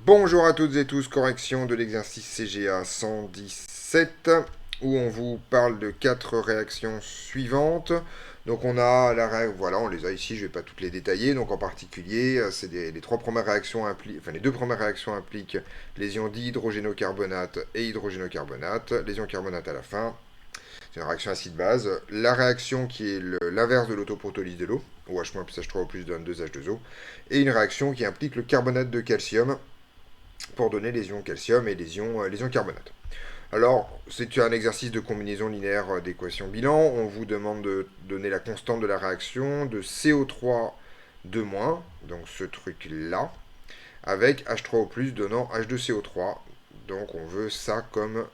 Bonjour à toutes et tous, correction de l'exercice CGA 117 où on vous parle de quatre réactions suivantes. Donc on a voilà, on les a ici, je ne vais pas toutes les détailler. Donc en particulier, c'est les trois premières réactions les deux premières réactions impliquent les ions dihydrogénocarbonate et hydrogénocarbonate, les ions carbonate à la fin. C'est une réaction acide-base. La réaction qui est l'inverse de l'autoprotolyse de l'eau, OH- plus H3O plus donne 2H2O, et une réaction qui implique le carbonate de calcium pour donner les ions calcium et les ions carbonate. Alors, c'est un exercice de combinaison linéaire d'équations bilan. On vous demande de donner la constante de la réaction de CO3 2-, donc ce truc-là, avec H3O+, donnant H2CO3. Donc on veut ça comme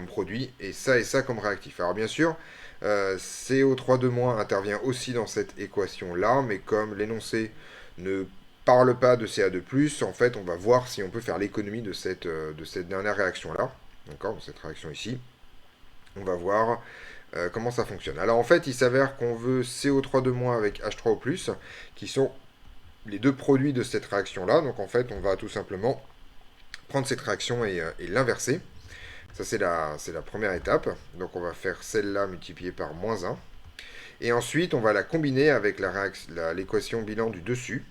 produit, et ça comme réactif. Alors bien sûr, CO3 2- intervient aussi dans cette équation-là, mais comme l'énoncé ne parle pas de Ca2+, en fait, on va voir si on peut faire l'économie de cette dernière réaction-là. D'accord, cette réaction ici. On va voir comment ça fonctionne. Alors en fait, il s'avère qu'on veut CO3 2- avec H3O+, qui sont les deux produits de cette réaction-là. Donc en fait, on va tout simplement prendre cette réaction et l'inverser. Ça, c'est la première étape. Donc on va faire celle-là multipliée par -1. Et ensuite, on va la combiner avec l'équation bilan du dessus.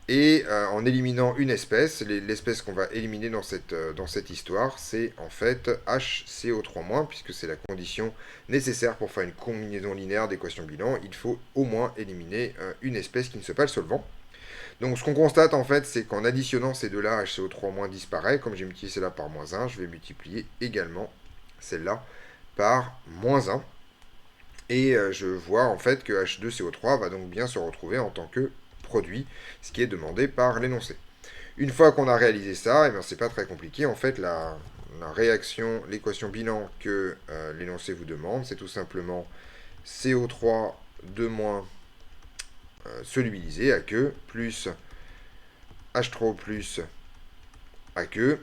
Et en éliminant une espèce, l'espèce qu'on va éliminer dans cette histoire, c'est en fait HCO3-, puisque c'est la condition nécessaire pour faire une combinaison linéaire d'équations bilan. Il faut au moins éliminer une espèce qui ne soit pas le solvant. Donc ce qu'on constate en fait, c'est qu'en additionnant ces deux-là, HCO3- disparaît. Comme j'ai multiplié celle-là par -1, je vais multiplier également celle-là par -1. Et je vois en fait que H2CO3 va donc bien se retrouver en tant que produit, ce qui est demandé par l'énoncé. Une fois qu'on a réalisé ça, c'est pas très compliqué. En fait, la réaction, l'équation bilan que l'énoncé vous demande, c'est tout simplement CO3 2- solubilisé à queue plus H3O plus à queue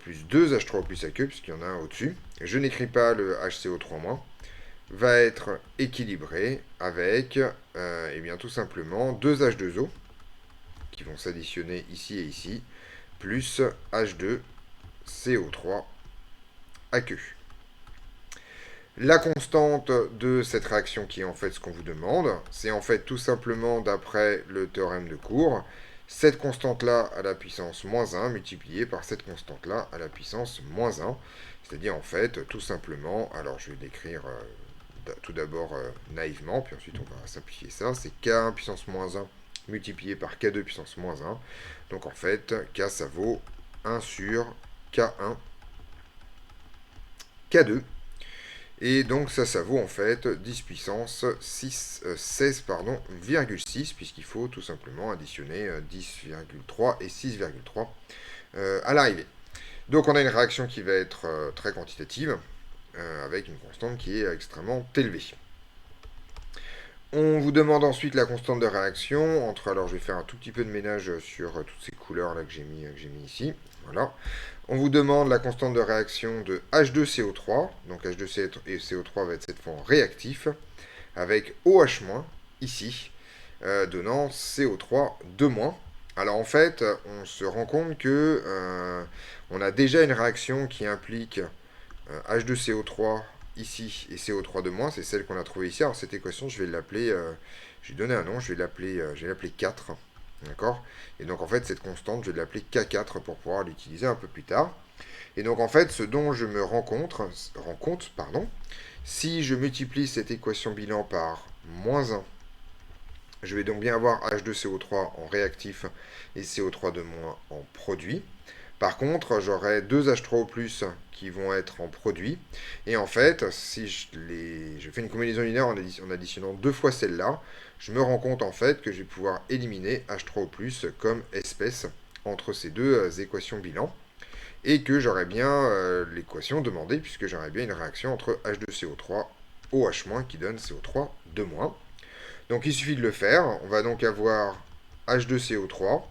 plus 2 H3O plus à queue, puisqu'il y en a un au-dessus. Je n'écris pas le HCO3-, va être équilibré avec tout simplement 2 H2O qui vont s'additionner ici et ici, plus H2CO3 à queue. La constante de cette réaction, qui est en fait ce qu'on vous demande, c'est en fait tout simplement d'après le théorème de Court, cette constante-là à la puissance -1 multipliée par cette constante-là à la puissance -1. C'est-à-dire en fait tout simplement, alors je vais l'écrire tout d'abord naïvement, puis ensuite on va simplifier ça, c'est K1 puissance -1 multiplié par K2 puissance -1. Donc en fait, K ça vaut 1 sur K1 K2. Et donc ça vaut en fait 10 puissance 16, puisqu'il faut tout simplement additionner 10,3 et 6,3 à l'arrivée. Donc on a une réaction qui va être très quantitative, avec une constante qui est extrêmement élevée. On vous demande ensuite la constante de réaction alors je vais faire un tout petit peu de ménage sur toutes ces couleurs là que j'ai mis ici. Voilà. On vous demande la constante de réaction de H2CO3. Donc H2CO3 va être cette fois en réactif, avec OH- ici, donnant CO3 2-. Alors en fait, on se rend compte que on a déjà une réaction qui implique H2CO3 ici et CO3 c'est celle qu'on a trouvée ici. Alors cette équation, je vais l'appeler, je vais donner un nom, je vais l'appeler 4. D'accord. Et donc en fait, cette constante, je vais l'appeler K4 pour pouvoir l'utiliser un peu plus tard. Et donc en fait, ce dont je me rends compte, si je multiplie cette équation bilan par -1, je vais donc bien avoir H2CO3 en réactif et CO3 en produit. Par contre, j'aurai 2 H3O+, qui vont être en produit. Et en fait, si je fais une combinaison linéaire en additionnant deux fois celle-là, je me rends compte en fait que je vais pouvoir éliminer H3O+, comme espèce entre ces deux équations bilan. Et que j'aurai bien l'équation demandée, puisque j'aurai bien une réaction entre H2CO3 OH- qui donne CO3 2-. Donc il suffit de le faire. On va donc avoir H2CO3.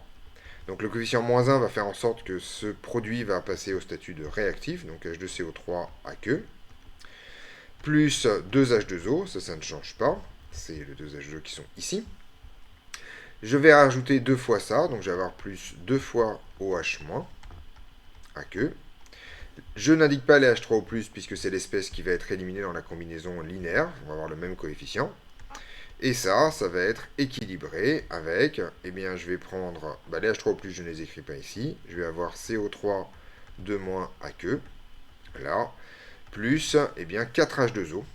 Donc le coefficient -1 va faire en sorte que ce produit va passer au statut de réactif, donc H2CO3 à queue, plus 2H2O, ça ne change pas, c'est les deux H2O qui sont ici. Je vais rajouter 2 fois ça, donc je vais avoir plus 2 fois OH- à queue. Je n'indique pas les H3O+, puisque c'est l'espèce qui va être éliminée dans la combinaison linéaire. On va avoir le même coefficient. Et ça va être équilibré avec, eh bien, je vais prendre, les H3O+, je ne les écris pas ici. Je vais avoir CO3 2- à queue, là, plus, eh bien, 4H2O,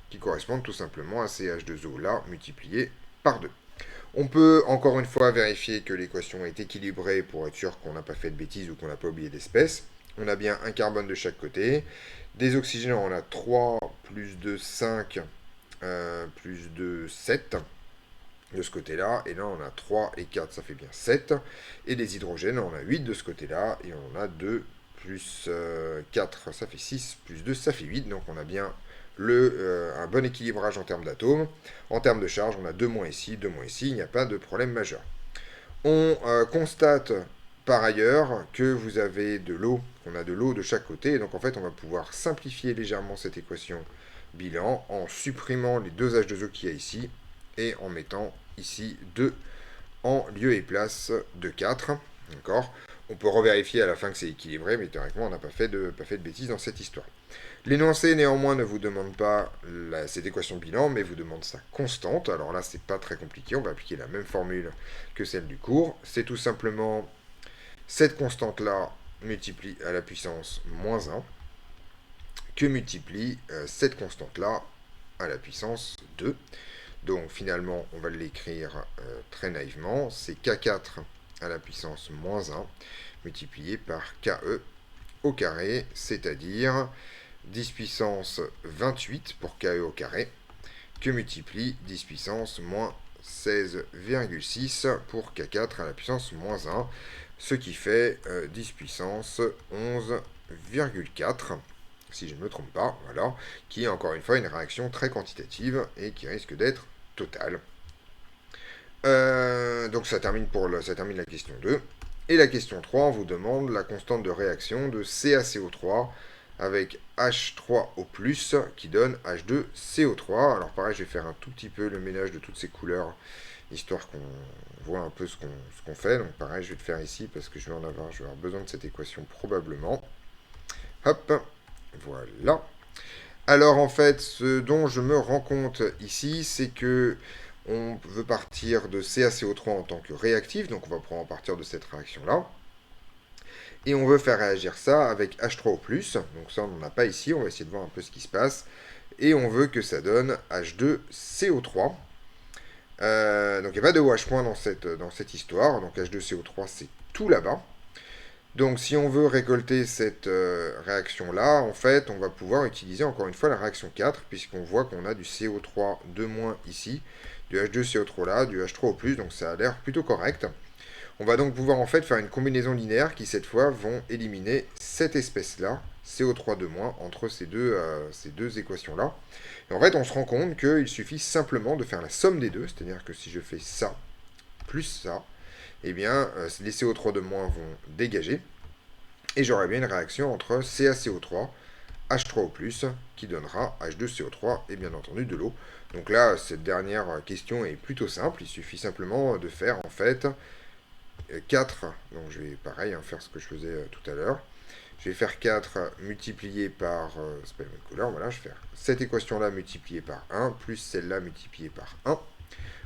qui correspondent tout simplement à ces H2O là, multipliés par 2. On peut encore une fois vérifier que l'équation est équilibrée pour être sûr qu'on n'a pas fait de bêtises ou qu'on n'a pas oublié d'espèces. On a bien un carbone de chaque côté. Des oxygènes, on a 3 plus de 5 plus de 7 de ce côté-là. Et là, on a 3 et 4, ça fait bien 7. Et des hydrogènes, on a 8 de ce côté-là. Et on a 2 plus 4, ça fait 6, plus 2, ça fait 8. Donc on a bien un bon équilibrage en termes d'atomes. En termes de charge, on a 2- ici, 2- ici, il n'y a pas de problème majeur. On constate par ailleurs que vous avez de l'eau, qu'on a de l'eau de chaque côté, et donc en fait on va pouvoir simplifier légèrement cette équation bilan en supprimant les 2 H2O qu'il y a ici, et en mettant ici 2 en lieu et place de 4. D'accord. On peut revérifier à la fin que c'est équilibré, mais théoriquement on n'a pas fait de bêtises dans cette histoire. L'énoncé, néanmoins, ne vous demande pas cette équation bilan, mais vous demande sa constante. Alors là, c'est pas très compliqué. On va appliquer la même formule que celle du cours. C'est tout simplement cette constante-là multiplie à la puissance moins 1 que multiplie cette constante-là à la puissance 2. Donc finalement, on va l'écrire très naïvement. C'est K4 à la puissance moins 1 multiplié par KE au carré, c'est-à-dire 10 puissance 28 pour KE au carré, que multiplie 10 puissance moins 16,6 pour K4 à la puissance moins 1, ce qui fait 10 puissance 11,4, si je ne me trompe pas, voilà, qui est encore une fois une réaction très quantitative et qui risque d'être totale. Donc ça termine la question 2. Et la question 3, on vous demande la constante de réaction de CaCO3 avec H3O+, qui donne H2CO3. Alors pareil, je vais faire un tout petit peu le ménage de toutes ces couleurs, histoire qu'on voit un peu ce qu'on fait. Donc pareil, je vais le faire ici, parce que je vais avoir besoin de cette équation probablement. Hop, voilà. Alors en fait, ce dont je me rends compte ici, c'est que on veut partir de CaCO3 en tant que réactif, donc on va prendre en partir de cette réaction-là. Et on veut faire réagir ça avec H3O+, donc ça on n'en a pas ici, on va essayer de voir un peu ce qui se passe. Et on veut que ça donne H2CO3. Donc il n'y a pas de OH- dans cette histoire, donc H2CO3 c'est tout là-bas. Donc si on veut récolter cette réaction-là, en fait, on va pouvoir utiliser encore une fois la réaction 4, puisqu'on voit qu'on a du CO3 2- ici, du H2CO3 là, du H3O+, donc ça a l'air plutôt correct. On va donc pouvoir en fait faire une combinaison linéaire qui cette fois vont éliminer cette espèce-là, CO3 2- entre ces deux équations-là. Et en fait, on se rend compte qu'il suffit simplement de faire la somme des deux, c'est-à-dire que si je fais ça plus ça, eh bien, les CO3 vont dégager. Et j'aurai bien une réaction entre CaCO3, H3O+, qui donnera H2CO3 et bien entendu de l'eau. Donc là, cette dernière question est plutôt simple. Il suffit simplement de faire en fait 4. Donc je vais pareil faire ce que je faisais tout à l'heure. Je vais faire 4 multiplié par... c'est pas la même couleur, voilà, je vais faire cette équation-là multipliée par 1, plus celle-là multipliée par 1,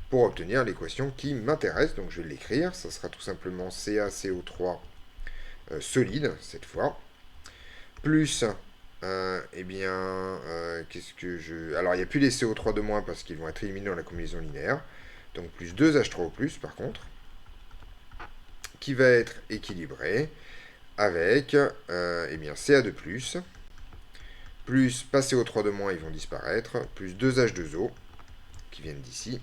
pour obtenir l'équation qui m'intéresse. Donc je vais l'écrire, ça sera tout simplement CaCO3 solide, cette fois, plus, eh bien, qu'est-ce que je... Alors, il n'y a plus les CO3 parce qu'ils vont être éliminés dans la combinaison linéaire, donc plus 2H3O+, par contre, qui va être équilibré avec, eh bien, Ca2+, plus, pas CO3 ils vont disparaître, plus 2H2O, qui viennent d'ici,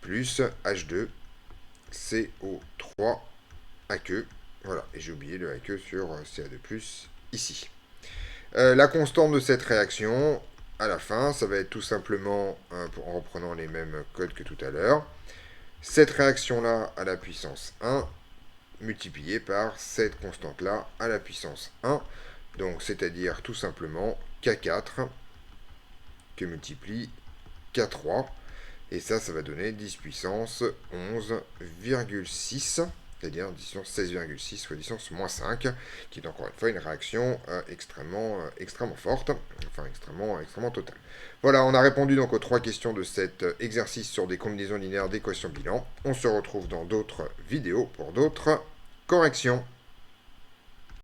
plus H2CO3 aqueux. Voilà, et j'ai oublié le aqueux sur Ca2+, ici. La constante de cette réaction, à la fin, ça va être tout simplement, en reprenant les mêmes codes que tout à l'heure, cette réaction-là à la puissance 1, multipliée par cette constante-là à la puissance 1, donc c'est-à-dire tout simplement K4, que multiplie K3, Et ça va donner 10 puissance 11,6, c'est-à-dire 10 puissance 16,6 fois 10 puissance moins 5, qui est encore une fois une réaction extrêmement forte, enfin extrêmement totale. Voilà, on a répondu donc aux 3 questions de cet exercice sur des combinaisons linéaires d'équations bilan. On se retrouve dans d'autres vidéos pour d'autres corrections.